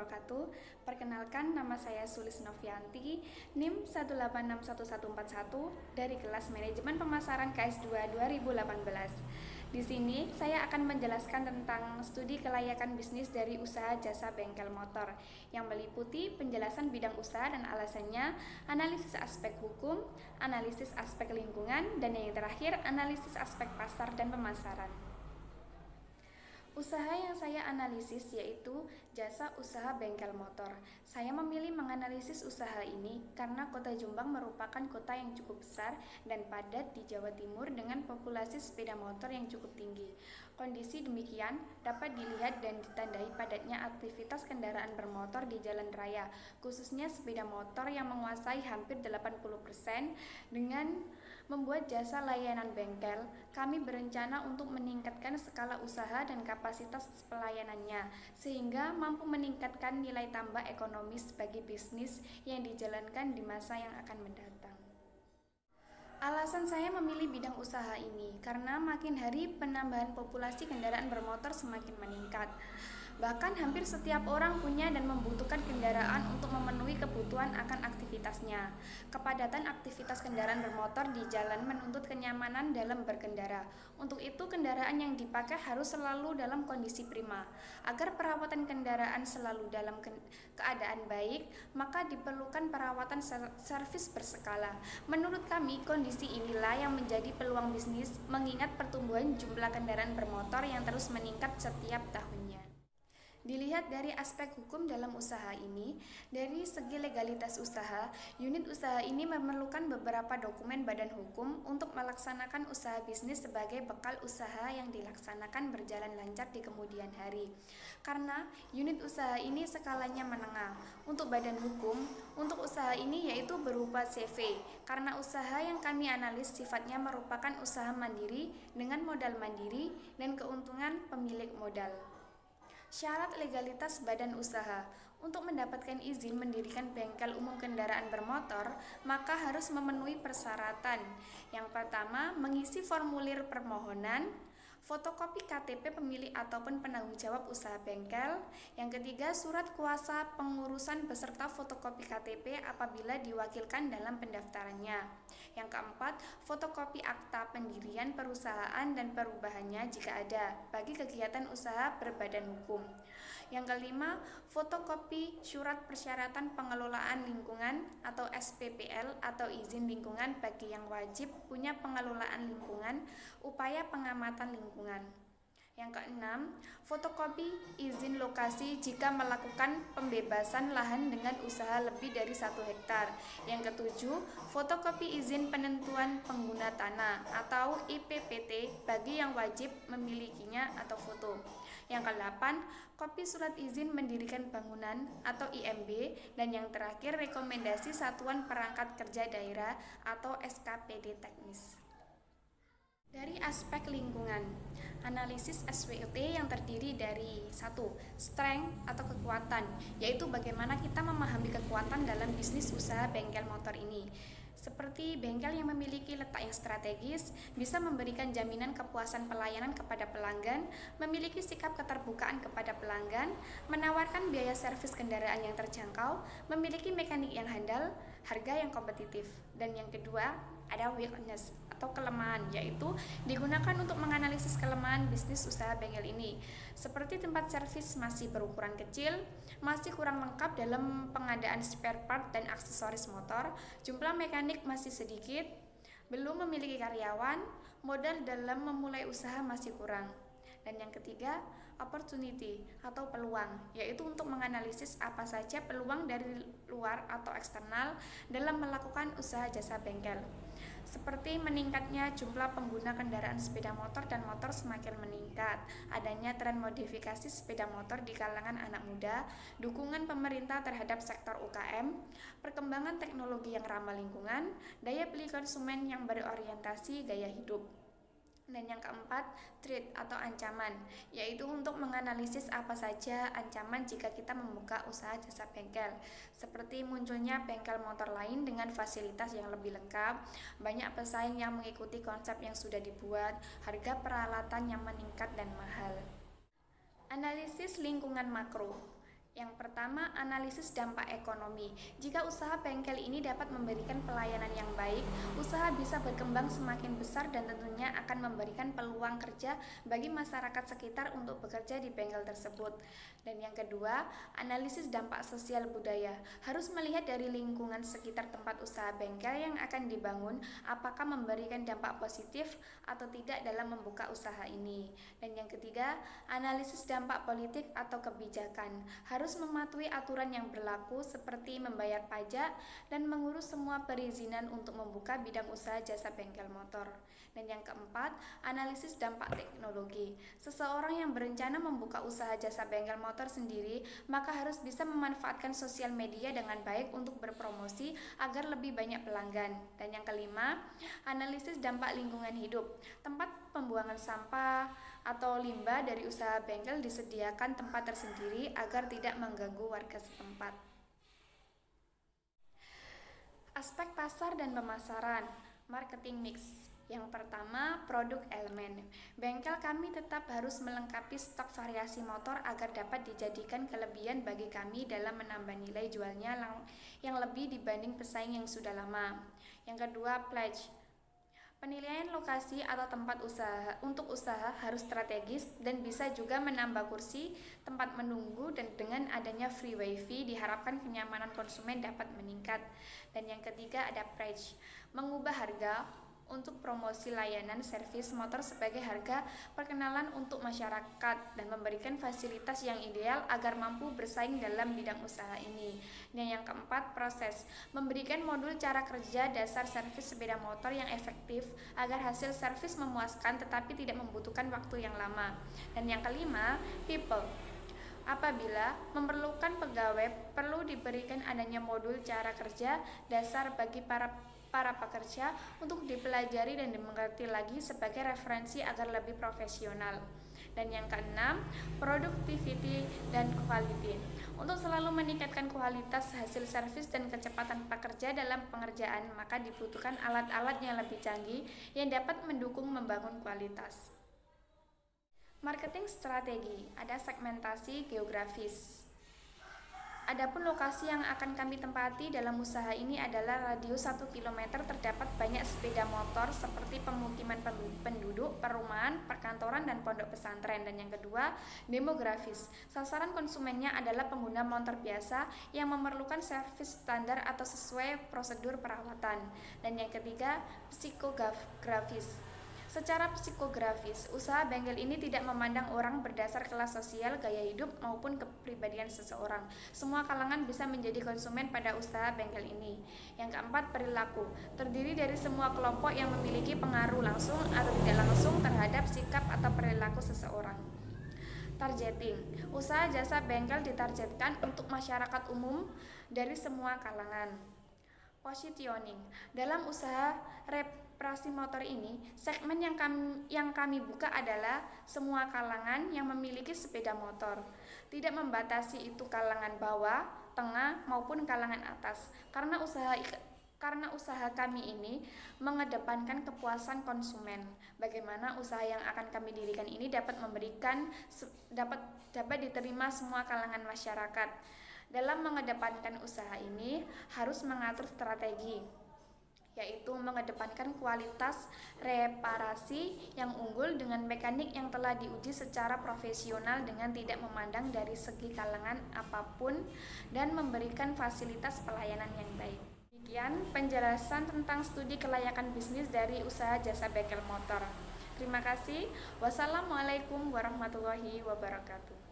wabarakatuh. Perkenalkan, nama saya Sulis Novianti, NIM 1861141 dari kelas Manajemen Pemasaran KS2 2018. Di sini saya akan menjelaskan tentang studi kelayakan bisnis dari usaha jasa bengkel motor yang meliputi penjelasan bidang usaha dan alasannya, analisis aspek hukum, analisis aspek lingkungan, dan yang terakhir analisis aspek pasar dan pemasaran. Usaha yang saya analisis yaitu jasa usaha bengkel motor. Saya memilih menganalisis usaha ini karena Kota Jombang merupakan kota yang cukup besar dan padat di Jawa Timur dengan populasi sepeda motor yang cukup tinggi. Kondisi demikian dapat dilihat dan ditandai padatnya aktivitas kendaraan bermotor di jalan raya, khususnya sepeda motor yang menguasai hampir 80%. Dengan membuat jasa layanan bengkel, kami berencana untuk meningkatkan skala usaha dan kapasitas pelayanannya, sehingga mampu meningkatkan nilai tambah ekonomis bagi bisnis yang dijalankan di masa yang akan mendatang. Alasan saya memilih bidang usaha ini karena makin hari penambahan populasi kendaraan bermotor semakin meningkat. Bahkan hampir setiap orang punya dan membutuhkan kendaraan untuk memenuhi kebutuhan akan aktivitasnya. Kepadatan aktivitas kendaraan bermotor di jalan menuntut kenyamanan dalam berkendara. Untuk itu kendaraan yang dipakai harus selalu dalam kondisi prima. Agar perawatan kendaraan selalu dalam keadaan baik, maka diperlukan perawatan servis berskala. Menurut kami, kondisi inilah yang menjadi peluang bisnis mengingat pertumbuhan jumlah kendaraan bermotor yang terus meningkat setiap tahunnya. Dilihat dari aspek hukum dalam usaha ini, dari segi legalitas usaha, unit usaha ini memerlukan beberapa dokumen badan hukum untuk melaksanakan usaha bisnis sebagai bekal usaha yang dilaksanakan berjalan lancar di kemudian hari. Karena unit usaha ini skalanya menengah. Untuk badan hukum, untuk usaha ini yaitu berupa CV, karena usaha yang kami analis sifatnya merupakan usaha mandiri dengan modal mandiri dan keuntungan pemilik modal. Syarat legalitas badan usaha. Untuk mendapatkan izin mendirikan bengkel umum kendaraan bermotor, maka harus memenuhi persyaratan. Yang pertama, mengisi formulir permohonan, fotokopi KTP pemilik ataupun penanggung jawab usaha bengkel. Yang ketiga, surat kuasa pengurusan beserta fotokopi KTP apabila diwakilkan dalam pendaftarannya. Yang keempat, fotokopi akta pendirian perusahaan dan perubahannya jika ada bagi kegiatan usaha berbadan hukum. Yang kelima, fotokopi surat persyaratan pengelolaan lingkungan atau SPPL atau izin lingkungan bagi yang wajib punya pengelolaan lingkungan, upaya pengamatan lingkungan. Yang keenam, fotokopi izin lokasi jika melakukan pembebasan lahan dengan usaha lebih dari 1 hektar. Yang ketujuh, fotokopi izin penentuan pengguna tanah atau IPPT bagi yang wajib memilikinya atau foto. Yang kedelapan, kopi surat izin mendirikan bangunan atau IMB. Dan yang terakhir, rekomendasi Satuan Perangkat Kerja Daerah atau SKPD teknis. Dari aspek lingkungan, analisis SWOT yang terdiri dari 1. Strength atau kekuatan, yaitu bagaimana kita memahami kekuatan dalam bisnis usaha bengkel motor ini. Seperti bengkel yang memiliki letak yang strategis, bisa memberikan jaminan kepuasan pelayanan kepada pelanggan, memiliki sikap keterbukaan kepada pelanggan, menawarkan biaya servis kendaraan yang terjangkau, memiliki mekanik yang handal, harga yang kompetitif. Dan yang kedua, ada weakness atau kelemahan, yaitu digunakan untuk menganalisis kelemahan bisnis usaha bengkel ini. Seperti tempat servis masih berukuran kecil, masih kurang lengkap dalam pengadaan spare part dan aksesoris motor, jumlah mekanik masih sedikit, belum memiliki karyawan, modal dalam memulai usaha masih kurang. Dan yang ketiga, opportunity atau peluang, yaitu untuk menganalisis apa saja peluang dari luar atau eksternal dalam melakukan usaha jasa bengkel. Seperti meningkatnya jumlah pengguna kendaraan sepeda motor dan motor semakin meningkat, adanya tren modifikasi sepeda motor di kalangan anak muda, dukungan pemerintah terhadap sektor UKM, perkembangan teknologi yang ramah lingkungan, daya beli konsumen yang berorientasi gaya hidup. Dan yang keempat, threat atau ancaman, yaitu untuk menganalisis apa saja ancaman jika kita membuka usaha jasa bengkel, seperti munculnya bengkel motor lain dengan fasilitas yang lebih lengkap, banyak pesaing yang mengikuti konsep yang sudah dibuat, harga peralatan yang meningkat dan mahal. Analisis lingkungan makro. Yang pertama, analisis dampak ekonomi. Jika usaha bengkel ini dapat memberikan pelayanan yang baik, usaha bisa berkembang semakin besar dan tentunya akan memberikan peluang kerja bagi masyarakat sekitar untuk bekerja di bengkel tersebut. Dan yang kedua, analisis dampak sosial budaya. Harus melihat dari lingkungan sekitar tempat usaha bengkel yang akan dibangun, apakah memberikan dampak positif atau tidak dalam membuka usaha ini. Dan yang ketiga, analisis dampak politik atau kebijakan. Harus mematuhi aturan yang berlaku seperti membayar pajak dan mengurus semua perizinan untuk membuka bidang usaha jasa bengkel motor. Dan yang keempat, analisis dampak teknologi. Seseorang yang berencana membuka usaha jasa bengkel motor sendiri, maka harus bisa memanfaatkan sosial media dengan baik untuk berpromosi agar lebih banyak pelanggan. Dan yang kelima, analisis dampak lingkungan hidup. Tempat pembuangan sampah atau limbah dari usaha bengkel disediakan tempat tersendiri agar tidak mengganggu warga setempat. Aspek pasar dan pemasaran, marketing mix. Yang pertama, produk elemen. Bengkel kami tetap harus melengkapi stok variasi motor agar dapat dijadikan kelebihan bagi kami dalam menambah nilai jualnya yang lebih dibanding pesaing yang sudah lama. Yang kedua, pledge. Penilaian lokasi atau tempat usaha untuk usaha harus strategis dan bisa juga menambah kursi, tempat menunggu, dan dengan adanya free wifi diharapkan kenyamanan konsumen dapat meningkat. Dan yang ketiga ada price, mengubah harga untuk promosi layanan servis motor sebagai harga perkenalan untuk masyarakat dan memberikan fasilitas yang ideal agar mampu bersaing dalam bidang usaha ini. Dan yang keempat, proses, memberikan modul cara kerja dasar servis sepeda motor yang efektif agar hasil servis memuaskan tetapi tidak membutuhkan waktu yang lama. Dan yang kelima, people. Apabila memerlukan pegawai, perlu diberikan adanya modul cara kerja dasar bagi para pekerja untuk dipelajari dan dimengerti lagi sebagai referensi agar lebih profesional. Dan yang keenam, productivity dan quality. Untuk selalu meningkatkan kualitas hasil servis dan kecepatan pekerja dalam pengerjaan, maka dibutuhkan alat-alat yang lebih canggih yang dapat mendukung membangun kualitas. Marketing strategi, ada segmentasi geografis. Adapun lokasi yang akan kami tempati dalam usaha ini adalah radius 1 km terdapat banyak sepeda motor seperti pemukiman penduduk, perumahan, perkantoran, dan pondok pesantren. Dan yang kedua, demografis. Sasaran konsumennya adalah pengguna motor biasa yang memerlukan servis standar atau sesuai prosedur perawatan. Dan yang ketiga, psikografis. Secara psikografis, usaha bengkel ini tidak memandang orang berdasar kelas sosial, gaya hidup, maupun kepribadian seseorang. Semua kalangan bisa menjadi konsumen pada usaha bengkel ini. Yang keempat, perilaku. Terdiri dari semua kelompok yang memiliki pengaruh langsung atau tidak langsung terhadap sikap atau perilaku seseorang. Targeting. Usaha jasa bengkel ditargetkan untuk masyarakat umum dari semua kalangan. Positioning. Dalam usaha reparasi motor ini, segmen yang kami buka adalah semua kalangan yang memiliki sepeda motor. Tidak membatasi itu kalangan bawah, tengah, maupun kalangan atas. Karena usaha kami ini mengedepankan kepuasan konsumen. Bagaimana usaha yang akan kami dirikan ini dapat diterima semua kalangan masyarakat. Dalam mengedepankan usaha ini harus mengatur strategi, yaitu mengedepankan kualitas reparasi yang unggul dengan mekanik yang telah diuji secara profesional dengan tidak memandang dari segi kalangan apapun dan memberikan fasilitas pelayanan yang baik. Demikian penjelasan tentang studi kelayakan bisnis dari usaha jasa bengkel motor. Terima kasih. Wassalamualaikum warahmatullahi wabarakatuh.